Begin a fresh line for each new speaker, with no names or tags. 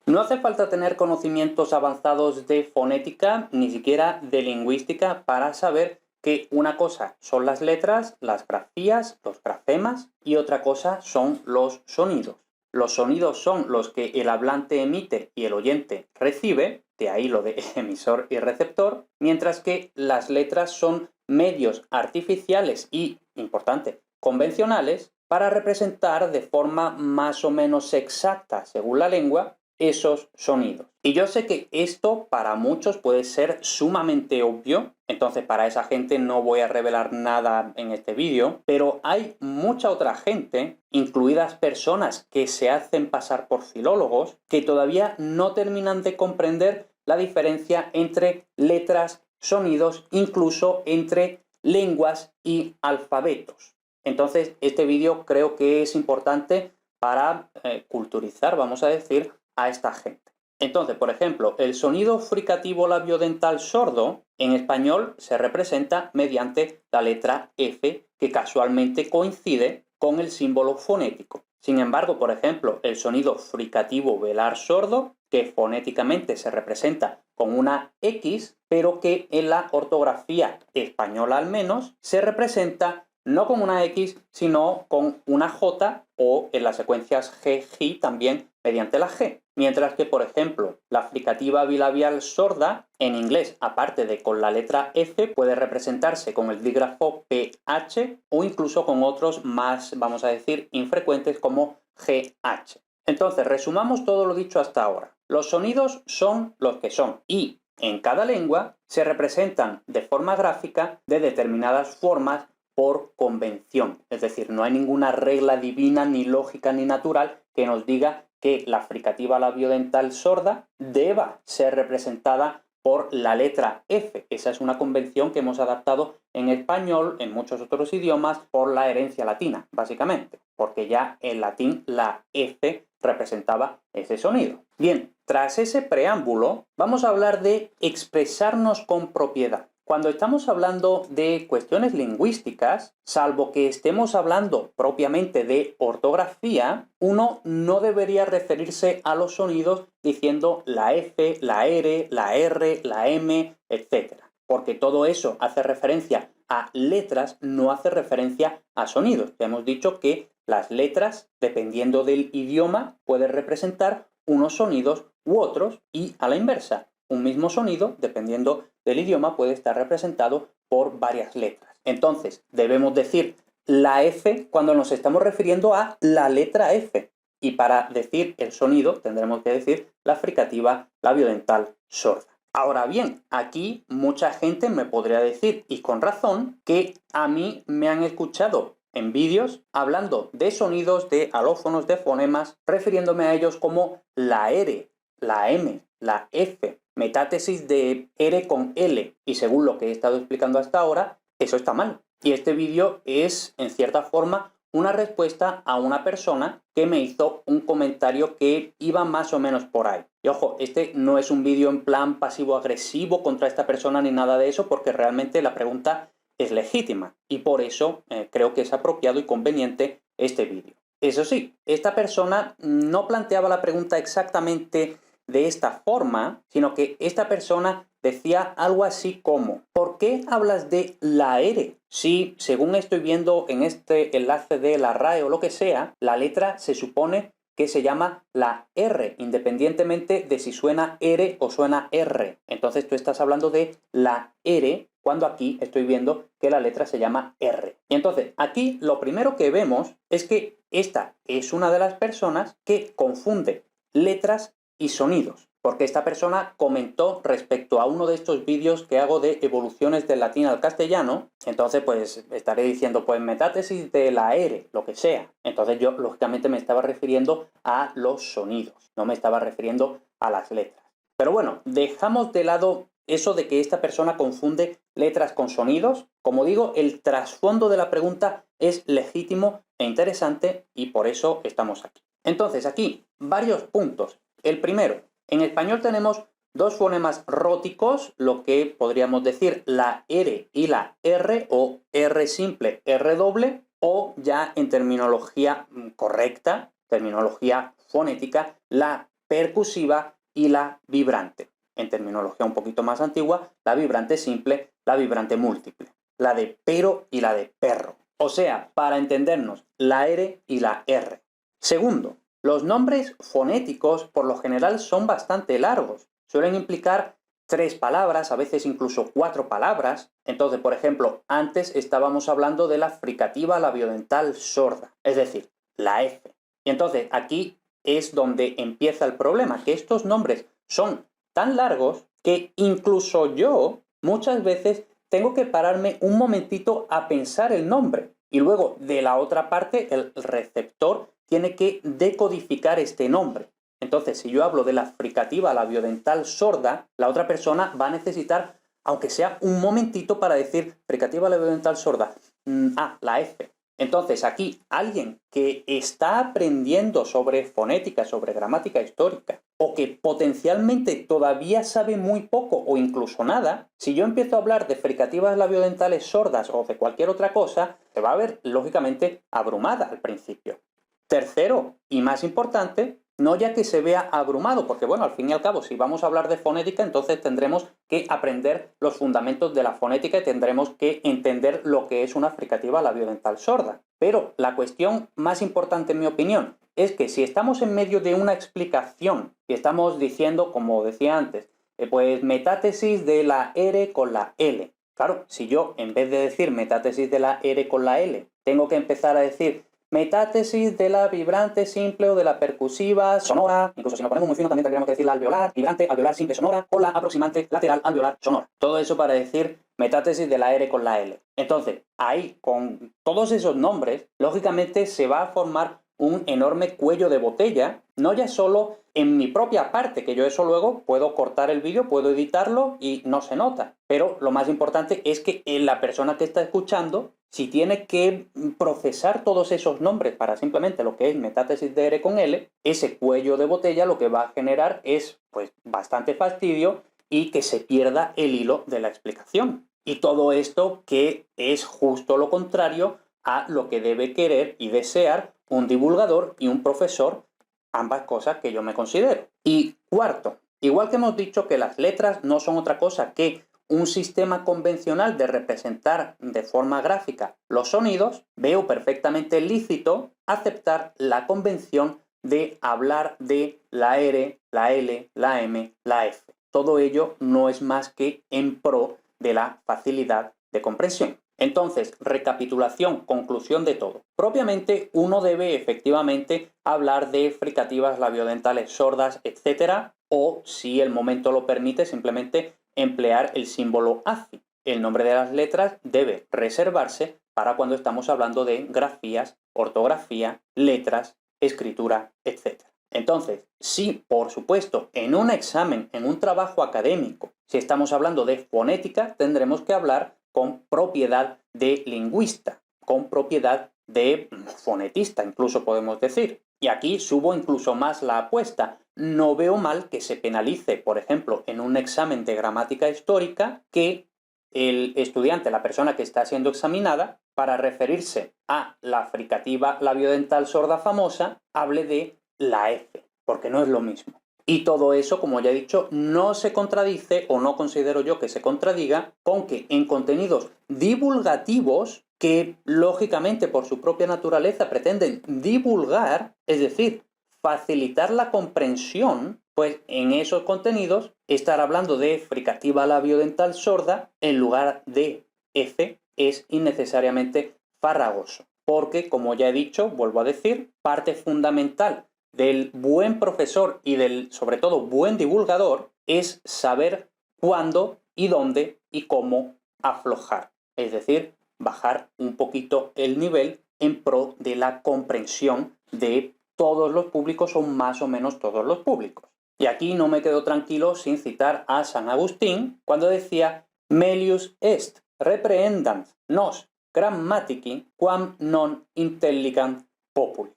No hace falta tener conocimientos avanzados de fonética, ni siquiera de lingüística, para saber que una cosa son las letras, las grafías, los grafemas, y otra cosa son los sonidos. Los sonidos son los que el hablante emite y el oyente recibe, de ahí lo de emisor y receptor, mientras que las letras son medios artificiales y, importante, convencionales para representar de forma más o menos exacta, según la lengua, esos sonidos. Y yo sé que esto para muchos puede ser sumamente obvio, entonces para esa gente no voy a revelar nada en este vídeo, pero hay mucha otra gente, incluidas personas que se hacen pasar por filólogos, que todavía no terminan de comprender la diferencia entre letras, sonidos, incluso entre lenguas y alfabetos. Entonces, este vídeo creo que es importante para culturizar, vamos a decir, a esta gente. Entonces, por ejemplo, el sonido fricativo labiodental sordo en español se representa mediante la letra F, que casualmente coincide con el símbolo fonético. Sin embargo, por ejemplo, el sonido fricativo velar sordo, que fonéticamente se representa con una X, pero que en la ortografía española al menos se representa no con una X, sino con una J o en las secuencias G-G también mediante la G. Mientras que, por ejemplo, la fricativa bilabial sorda, en inglés, aparte de con la letra F, puede representarse con el dígrafo PH o incluso con otros más, vamos a decir, infrecuentes como GH. Entonces, resumamos todo lo dicho hasta ahora. Los sonidos son los que son y, en cada lengua, se representan de forma gráfica de determinadas formas por convención. Es decir, no hay ninguna regla divina, ni lógica, ni natural que nos diga que la fricativa labiodental sorda deba ser representada por la letra F. Esa es una convención que hemos adaptado en español, en muchos otros idiomas, por la herencia latina, básicamente, porque ya en latín la F representaba ese sonido. Bien, tras ese preámbulo, vamos a hablar de expresarnos con propiedad. Cuando estamos hablando de cuestiones lingüísticas, salvo que estemos hablando propiamente de ortografía, uno no debería referirse a los sonidos diciendo la F, la R, la R, la M, etc. Porque todo eso hace referencia a letras, no hace referencia a sonidos. Ya hemos dicho que las letras, dependiendo del idioma, pueden representar unos sonidos u otros y a la inversa. Un mismo sonido, dependiendo del idioma, puede estar representado por varias letras. Entonces, debemos decir la F cuando nos estamos refiriendo a la letra F. Y para decir el sonido, tendremos que decir la fricativa labiodental sorda. Ahora bien, aquí mucha gente me podría decir, y con razón, que a mí me han escuchado en vídeos hablando de sonidos, de alófonos, de fonemas, refiriéndome a ellos como la R, la M, la F, metátesis de R con L, y según lo que he estado explicando hasta ahora, eso está mal. Y este vídeo es, en cierta forma, una respuesta a una persona que me hizo un comentario que iba más o menos por ahí. Y ojo, este no es un vídeo en plan pasivo-agresivo contra esta persona ni nada de eso, porque realmente la pregunta es legítima, y por eso creo que es apropiado y conveniente este vídeo. Eso sí, esta persona no planteaba la pregunta exactamente de esta forma, sino que esta persona decía algo así como: ¿por qué hablas de la R? Si, según estoy viendo en este enlace de la RAE o lo que sea, la letra se supone que se llama la R, independientemente de si suena R o suena R. Entonces tú estás hablando de la R, cuando aquí estoy viendo que la letra se llama R. Y entonces, aquí lo primero que vemos es que esta es una de las personas que confunde letras y sonidos, porque esta persona comentó respecto a uno de estos vídeos que hago de evoluciones del latín al castellano. Entonces pues estaré diciendo pues metátesis de la R, lo que sea. Entonces yo lógicamente me estaba refiriendo a los sonidos, no me estaba refiriendo a las letras. Pero bueno, dejamos de lado eso de que esta persona confunde letras con sonidos. Como digo, el trasfondo de la pregunta es legítimo e interesante y por eso estamos aquí. Entonces aquí varios puntos. El primero, en español tenemos dos fonemas róticos, lo que podríamos decir la R y la R, o R simple, R doble, o ya en terminología correcta, terminología fonética, la percusiva y la vibrante. En terminología un poquito más antigua, la vibrante simple, la vibrante múltiple. La de pero y la de perro. O sea, para entendernos, la R y la R. Segundo, los nombres fonéticos por lo general son bastante largos. Suelen implicar 3 palabras, a veces incluso 4 palabras. Entonces, por ejemplo, antes estábamos hablando de la fricativa labiodental sorda, es decir, la F. Y entonces aquí es donde empieza el problema, que estos nombres son tan largos que incluso yo muchas veces tengo que pararme un momentito a pensar el nombre. Y luego, de la otra parte, el receptor tiene que decodificar este nombre. Entonces, si yo hablo de la fricativa labiodental sorda, la otra persona va a necesitar, aunque sea un momentito, para decir fricativa labiodental sorda. La F. Entonces, aquí, alguien que está aprendiendo sobre fonética, sobre gramática histórica, o que potencialmente todavía sabe muy poco o incluso nada, si yo empiezo a hablar de fricativas labiodentales sordas o de cualquier otra cosa, se va a ver, lógicamente, abrumada al principio. Tercero, y más importante, no ya que se vea abrumado, porque bueno, al fin y al cabo, si vamos a hablar de fonética, entonces tendremos que aprender los fundamentos de la fonética y tendremos que entender lo que es una fricativa labiodental sorda. Pero la cuestión más importante, en mi opinión, es que si estamos en medio de una explicación y estamos diciendo, como decía antes, pues metátesis de la R con la L. Claro, si yo, en vez de decir metátesis de la R con la L, tengo que empezar a decir metátesis de la vibrante simple o de la percusiva sonora, incluso si nos ponemos muy fino también tendríamos que decir la alveolar, vibrante, alveolar simple sonora, o la aproximante lateral alveolar sonora. Todo eso para decir metátesis de la R con la L. Entonces, ahí, con todos esos nombres, lógicamente se va a formar un enorme cuello de botella, no ya solo en mi propia parte, que yo eso luego puedo cortar el vídeo, puedo editarlo y no se nota. Pero lo más importante es que la persona que está escuchando, si tiene que procesar todos esos nombres para simplemente lo que es metátesis de R con L, ese cuello de botella lo que va a generar es pues bastante fastidio y que se pierda el hilo de la explicación. Y todo esto que es justo lo contrario a lo que debe querer y desear un divulgador y un profesor, ambas cosas que yo me considero. Y cuarto, igual que hemos dicho que las letras no son otra cosa que un sistema convencional de representar de forma gráfica los sonidos, veo perfectamente lícito aceptar la convención de hablar de la R, la L, la M, la F. Todo ello no es más que en pro de la facilidad de comprensión. Entonces, recapitulación, conclusión de todo. Propiamente, uno debe efectivamente hablar de fricativas labiodentales sordas, etc. O, si el momento lo permite, simplemente emplear el símbolo ACI. El nombre de las letras debe reservarse para cuando estamos hablando de grafías, ortografía, letras, escritura, etc. Entonces, si, por supuesto, en un examen, en un trabajo académico, si estamos hablando de fonética, tendremos que hablar con propiedad de lingüista, con propiedad de fonetista, incluso podemos decir. Y aquí subo incluso más la apuesta. No veo mal que se penalice, por ejemplo, en un examen de gramática histórica, que el estudiante, la persona que está siendo examinada, para referirse a la fricativa labiodental sorda famosa, hable de la F, porque no es lo mismo. Y todo eso, como ya he dicho, no se contradice, o no considero yo que se contradiga, con que en contenidos divulgativos, que lógicamente por su propia naturaleza pretenden divulgar, es decir, facilitar la comprensión, pues en esos contenidos estar hablando de fricativa labiodental sorda en lugar de F es innecesariamente farragoso. Porque, como ya he dicho, vuelvo a decir, parte fundamental del buen profesor y del, sobre todo, buen divulgador es saber cuándo y dónde y cómo aflojar. Es decir, bajar un poquito el nivel en pro de la comprensión de todos los públicos o más o menos todos los públicos. Y aquí no me quedo tranquilo sin citar a San Agustín cuando decía Melius est reprehendant nos grammatici quam non intelligant populi.